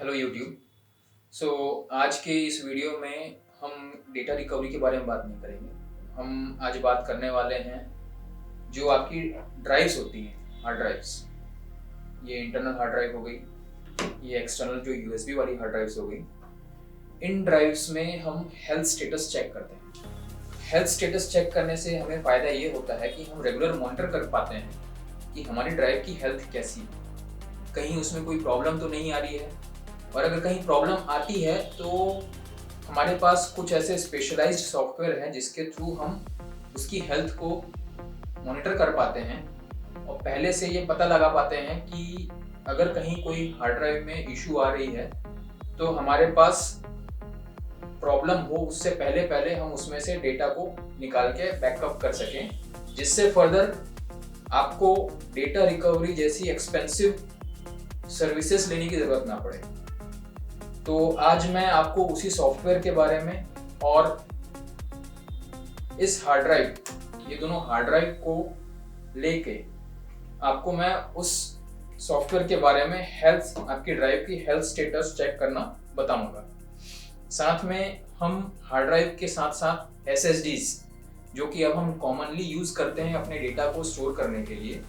Hello YouTube. सो आज के इस वीडियो में हम डेटा रिकवरी के बारे में बात नहीं करेंगे। हम आज बात करने वाले हैं जो आपकी ड्राइव्स होती हैं, हार्ड ड्राइव्स। ये इंटरनल हार्ड ड्राइव हो गई, ये एक्सटर्नल जो यूएसबी वाली हार्ड ड्राइव्स हो गई। इन ड्राइव्स में हम हेल्थ स्टेटस चेक करते हैं। हेल्थ स्टेटस चेक करने से हमें फ़ायदा ये होता है कि हम रेगुलर मॉनिटर कर पाते हैं कि हमारी ड्राइव की हेल्थ कैसी है, कहीं उसमें कोई प्रॉब्लम तो नहीं आ रही है। और अगर कहीं प्रॉब्लम आती है तो हमारे पास कुछ ऐसे स्पेशलाइज्ड सॉफ्टवेयर हैं जिसके थ्रू हम उसकी हेल्थ को मॉनिटर कर पाते हैं और पहले से ये पता लगा पाते हैं कि अगर कहीं कोई हार्ड ड्राइव में इशू आ रही है तो हमारे पास प्रॉब्लम हो उससे पहले पहले हम उसमें से डेटा को निकाल के बैकअप कर सकें, जिससे फर्दर आपको डेटा रिकवरी जैसी एक्सपेंसिव सर्विसेज लेने की ज़रूरत ना पड़े। तो आज मैं आपको उसी सॉफ्टवेयर के बारे में और इस हार्ड ड्राइव, ये दोनों हार्ड ड्राइव को लेके आपको मैं उस सॉफ्टवेयर के बारे में हेल्थ, आपकी ड्राइव की हेल्थ स्टेटस चेक करना बताऊंगा। साथ में हम हार्ड ड्राइव के साथ साथ एसएसडीज, जो कि अब हम कॉमनली यूज़ करते हैं अपने डेटा को स्टोर करने के लिए,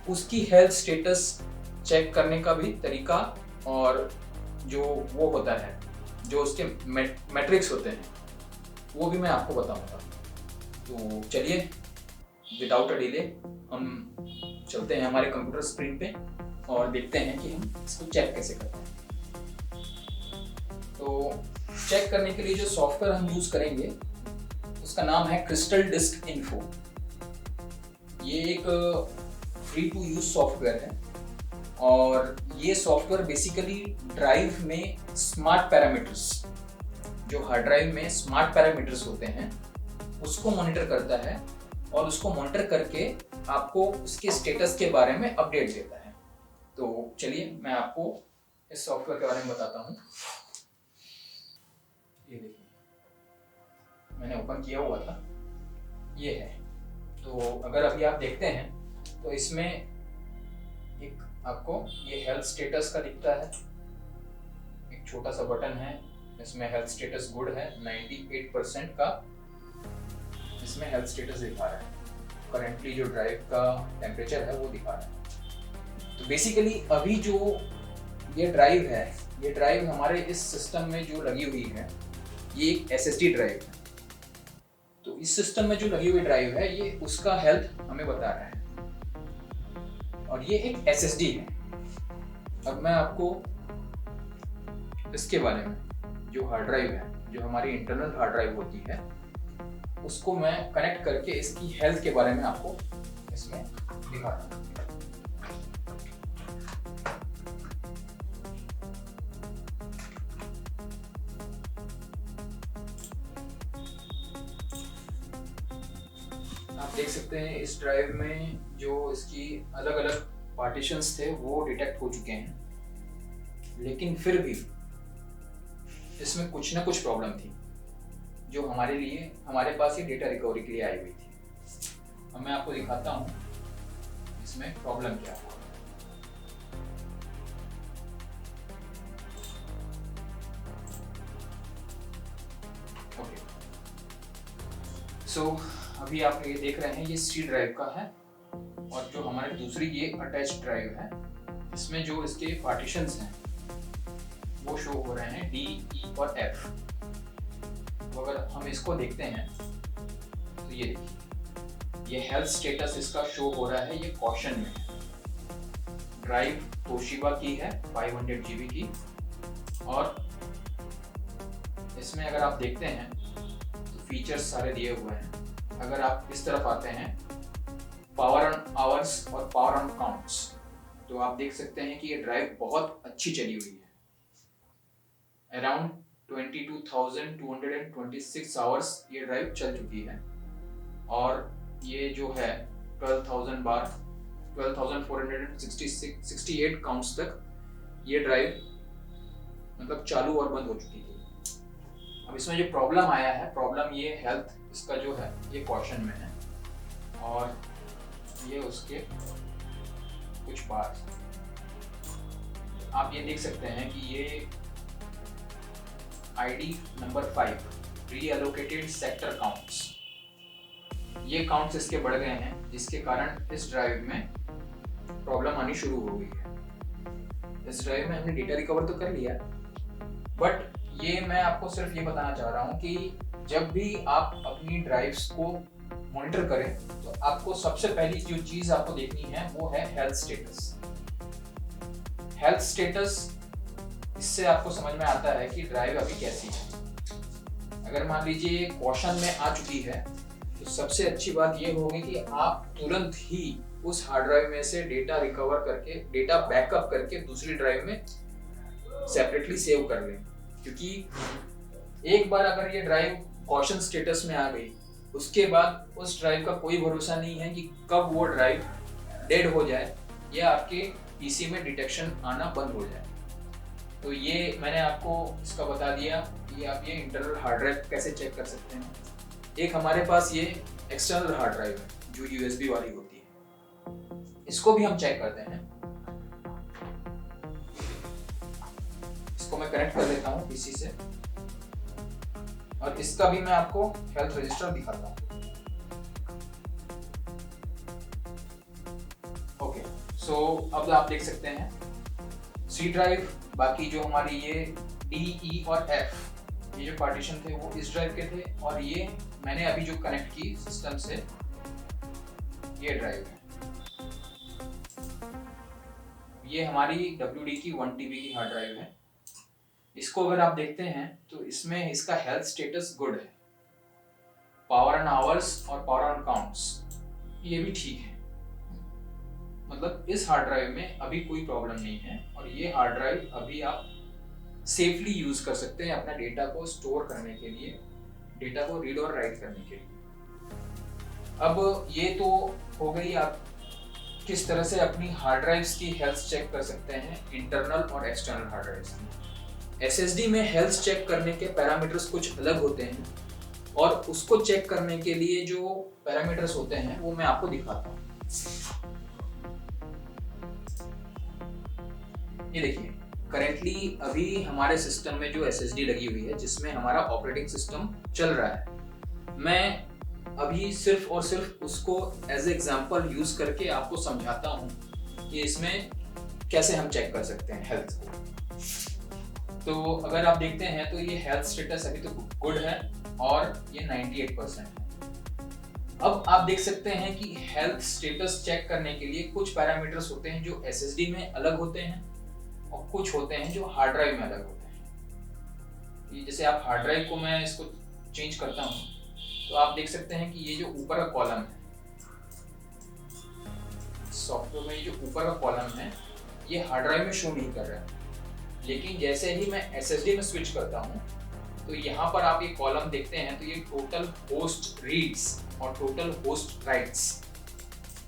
उसकी हेल्थ स्टेटस चेक करने का भी तरीका और जो वो होता है, जो उसके मैट्रिक्स होते हैं, वो भी मैं आपको बताऊंगा। तो चलिए विदाउट अ डिले हम चलते हैं हमारे कंप्यूटर स्क्रीन पे और देखते हैं कि हम इसको चेक कैसे करते हैं। तो चेक करने के लिए जो सॉफ्टवेयर हम यूज़ करेंगे उसका नाम है क्रिस्टल डिस्क इन्फो। ये एक फ्री टू यूज सॉफ्टवेयर है और ये सॉफ्टवेयर बेसिकली ड्राइव में स्मार्ट पैरामीटर्स, जो हार्ड ड्राइव में स्मार्ट पैरामीटर्स होते हैं, उसको मॉनिटर करता है और उसको मॉनिटर करके आपको उसके स्टेटस के बारे में अपडेट देता है। तो चलिए मैं आपको इस सॉफ्टवेयर के बारे में बताता हूँ। ये देखिए, मैंने ओपन किया हुआ था, ये है। तो अगर अभी आप देखते हैं तो इसमें एक आपको ये हेल्थ स्टेटस का दिखता है, एक छोटा सा बटन है, इसमें हेल्थ स्टेटस गुड है, 98% का इसमें हेल्थ स्टेटस दिखा रहा है। करेंटली जो ड्राइव का टेम्परेचर है वो दिखा रहा है। तो बेसिकली अभी जो ये ड्राइव है, ये ड्राइव हमारे इस सिस्टम में जो लगी हुई है, ये एक एसएसडी ड्राइव है। तो इस सिस्टम में जो लगी हुई ड्राइव है ये उसका हेल्थ हमें बता रहा है और ये एक एसएसडी है। अब मैं आपको इसके बारे में, जो हार्ड ड्राइव है, जो हमारी इंटरनल हार्ड ड्राइव होती है, उसको मैं कनेक्ट करके इसकी हेल्थ के बारे में आपको इसमें दिखाता हूँ। आप देख सकते हैं इस ड्राइव में जो इसकी अलग अलग पार्टीशंस थे वो डिटेक्ट हो चुके हैं, लेकिन फिर भी इसमें कुछ ना कुछ प्रॉब्लम थी जो हमारे पास ये डेटा रिकवरी के लिए आई हुई थी। अब मैं आपको दिखाता हूँ इसमें प्रॉब्लम क्या है। ओके, सो अभी आप ये देख रहे हैं, ये सी ड्राइव का है और जो हमारी दूसरी ये अटैच ड्राइव है, इसमें जो इसके पार्टीशंस हैं वो शो हो रहे हैं, डी, ई और एफ। तो अगर हम इसको देखते हैं तो ये देखिए, ये हेल्थ स्टेटस इसका शो हो रहा है, ये कॉशन में है। ड्राइव तोशिबा की है, 500 GB की, और इसमें अगर आप देखते हैं तो फीचर्स सारे दिए हुए हैं। अगर आप इस तरफ आते हैं, पावर ऑन आवर्स और पावर ऑन काउंट्स, तो आप देख सकते हैं कि ये ड्राइव बहुत अच्छी चली हुई है। अराउंड 22,226 आवर्स ये ड्राइव चल चुकी है और ये जो है 12,000 बार, 12,468 काउंट्स तक ये ड्राइव मतलब चालू और बंद हो चुकी थी। अब इसमें जो प्रॉब्लम आया है, प्रॉब्लम ये हेल्थ इसका जो है ये कॉशन में है और ये उसके कुछ बार। आप ये देख सकते हैं कि ये आईडी नंबर 5 रीएलोकेटेड सेक्टर काउंट्स, ये काउंट्स इसके बढ़ गए हैं, जिसके कारण इस ड्राइव में प्रॉब्लम आनी शुरू हो गई है। इस ड्राइव में हमने डेटा रिकवर तो कर लिया, बट ये मैं आपको सिर्फ ये बताना चाह रहा हूँ कि जब भी आप अपनी ड्राइव्स को मॉनिटर करें तो आपको सबसे पहली जो चीज आपको देखनी है वो है हेल्थ स्टेटस। हेल्थ स्टेटस, इससे आपको समझ में आता है कि ड्राइव अभी कैसी है। अगर मान लीजिए कॉशन में आ चुकी है तो सबसे अच्छी बात ये होगी कि आप तुरंत ही उस हार्ड ड्राइव में से डेटा रिकवर करके, डेटा बैकअप करके दूसरी ड्राइव में सेपरेटली सेव कर लें, क्योंकि एक बार अगर ये ड्राइव कॉशन स्टेटस में आ गई, उसके बाद उस ड्राइव का कोई भरोसा नहीं है कि कब वो ड्राइव डेड हो जाए या आपके पीसी में डिटेक्शन आना बंद हो जाए। तो ये मैंने आपको इसका बता दिया कि आप ये इंटरनल हार्ड ड्राइव कैसे चेक कर सकते हैं। एक हमारे पास ये एक्सटर्नल हार्ड ड्राइव है जो यूएसबी वाली होती है, इसको भी हम चेक करते हैं। इसको मैं कनेक्ट कर लेता हूँ पीसी से और इसका भी मैं आपको हेल्थ रजिस्टर दिखाता हूँ। ओके, सो अब आप देख सकते हैं सी ड्राइव, बाकी जो हमारी ये डी, ई और एफ, ये जो पार्टीशन थे वो इस ड्राइव के थे, और ये मैंने अभी जो कनेक्ट की सिस्टम से ये ड्राइव है। ये हमारी WD की 1 TB की हार्ड ड्राइव है। इसको अगर आप देखते हैं तो इसमें इसका हेल्थ स्टेटस गुड है, पावर ऑन आवर्स और पावर ऑन काउंट्स ये भी ठीक है। मतलब इस हार्ड ड्राइव में अभी कोई प्रॉब्लम नहीं है और ये हार्ड ड्राइव अभी आप सेफली यूज कर सकते हैं अपना डेटा को स्टोर करने के लिए, डेटा को रीड और राइट करने के लिए। अब ये तो हो गई आप किस तरह से अपनी हार्ड ड्राइव्स की हेल्थ चेक कर सकते हैं, इंटरनल और एक्सटर्नल हार्ड ड्राइव्स की। SSD में हेल्थ चेक करने के पैरामीटर्स कुछ अलग होते हैं और उसको चेक करने के लिए जो पैरामीटर्स होते हैं वो मैं आपको दिखाता हूँ। ये देखिए, करेंटली अभी हमारे सिस्टम में जो SSD लगी हुई है जिसमें हमारा ऑपरेटिंग सिस्टम चल रहा है, मैं अभी सिर्फ और सिर्फ उसको एज एग्जांपल यूज करके आपको समझाता हूँ कि इसमें कैसे हम चेक कर सकते हैं हेल्थ को। तो अगर आप देखते हैं तो ये हेल्थ स्टेटस अभी तो गुड है और ये 98% है। अब आप देख सकते हैं कि हेल्थ स्टेटस चेक करने के लिए कुछ पैरामीटर्स होते हैं जो SSD में अलग होते हैं और कुछ होते हैं जो हार्ड ड्राइव में अलग होते हैं। जैसे आप हार्ड ड्राइव को, मैं इसको चेंज करता हूँ तो आप देख सकते हैं कि ये जो ऊपर का कॉलम है सॉफ्टवेयर में, ये जो ऊपर का कॉलम है ये हार्ड ड्राइव में शो नहीं कर रहा है, लेकिन जैसे ही मैं SSD में स्विच करता हूँ तो यहाँ पर आप ये कॉलम देखते हैं तो ये टोटल होस्ट रीड्स और टोटल होस्ट राइट्स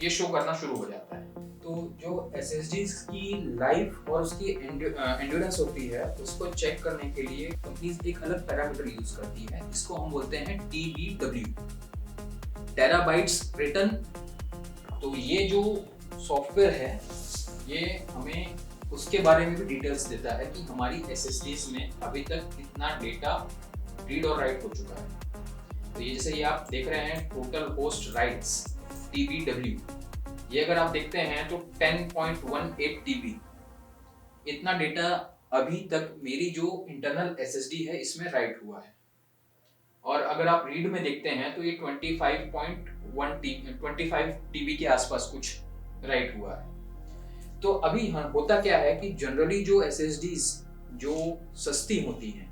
ये शो करना शुरू हो जाता है। तो जो SSDs की लाइफ और उसकी एंड्योरेंस होती है उसको चेक करने के लिए कंपनीज एक अलग पैरामीटर यूज करती है, इसको हम बोलते हैं TBW, टेराबाइट्स रिटर्न। तो ये जो सॉफ्टवेयर है ये हमें उसके बारे में भी डिटेल्स देता है कि हमारी SSDs में अभी तक कितना डेटा रीड और राइट हो चुका है। तो ये जैसे ये आप देख रहे हैं टोटल होस्ट राइट्स TBW, ये अगर आप देखते हैं तो 10.18 TB इतना डेटा अभी तक मेरी जो इंटरनल SSD है इसमें राइट हुआ है। और अगर आप रीड में देखते हैं तो ये 25 TB के आसपास कुछ राइट हुआ है। तो अभी होता क्या है कि जनरली जो SSDs जो सस्ती होती हैं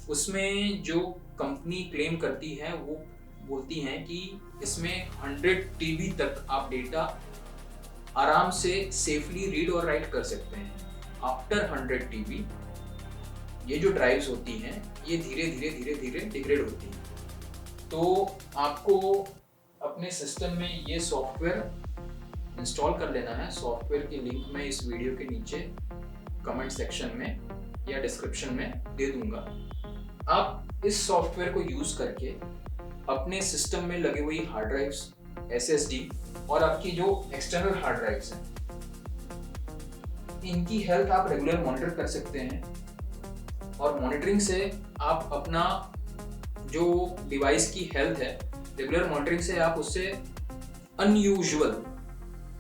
उसमें जो कंपनी क्लेम करती है वो बोलती हैं कि इसमें 100 TB तक आप डेटा आराम से सेफली रीड और राइट कर सकते हैं। आफ्टर 100 TB ये जो ड्राइव्स होती हैं ये धीरे धीरे डिग्रेड होती हैं। तो आपको अपने सिस्टम में ये सॉफ्टवेयर इंस्टॉल कर लेना है। सॉफ्टवेयर की लिंक मैं इस वीडियो के नीचे कमेंट सेक्शन में या डिस्क्रिप्शन में दे दूंगा। आप इस सॉफ्टवेयर को यूज करके अपने सिस्टम में लगी हुई हार्ड ड्राइव्स, SSD और आपकी जो एक्सटर्नल हार्ड ड्राइव्स हैं इनकी हेल्थ आप रेगुलर मॉनिटर कर सकते हैं, और मॉनिटरिंग से आप अपना जो डिवाइस की हेल्थ है, रेगुलर मॉनिटरिंग से आप उससे अनयूजुअल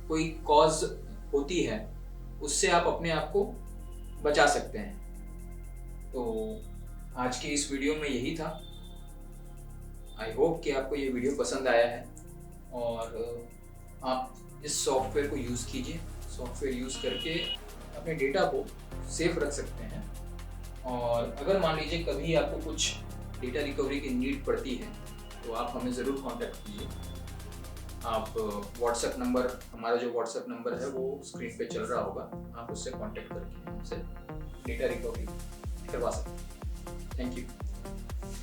कोई कॉज होती है उससे आप अपने आप को बचा सकते हैं। तो आज के इस वीडियो में यही था। आई होप कि आपको ये वीडियो पसंद आया है और आप इस सॉफ्टवेयर को यूज़ कीजिए। सॉफ्टवेयर यूज़ करके अपने डेटा को सेफ रख सकते हैं, और अगर मान लीजिए कभी आपको कुछ डेटा रिकवरी की नीड पड़ती है तो आप हमें ज़रूर कांटेक्ट कीजिए। आप व्हाट्सएप नंबर, हमारा जो व्हाट्सएप नंबर है वो स्क्रीन पे चल रहा होगा, आप उससे कांटेक्ट करके हमसे डेटा रिकवरी करवा सकते हैं। Thank you.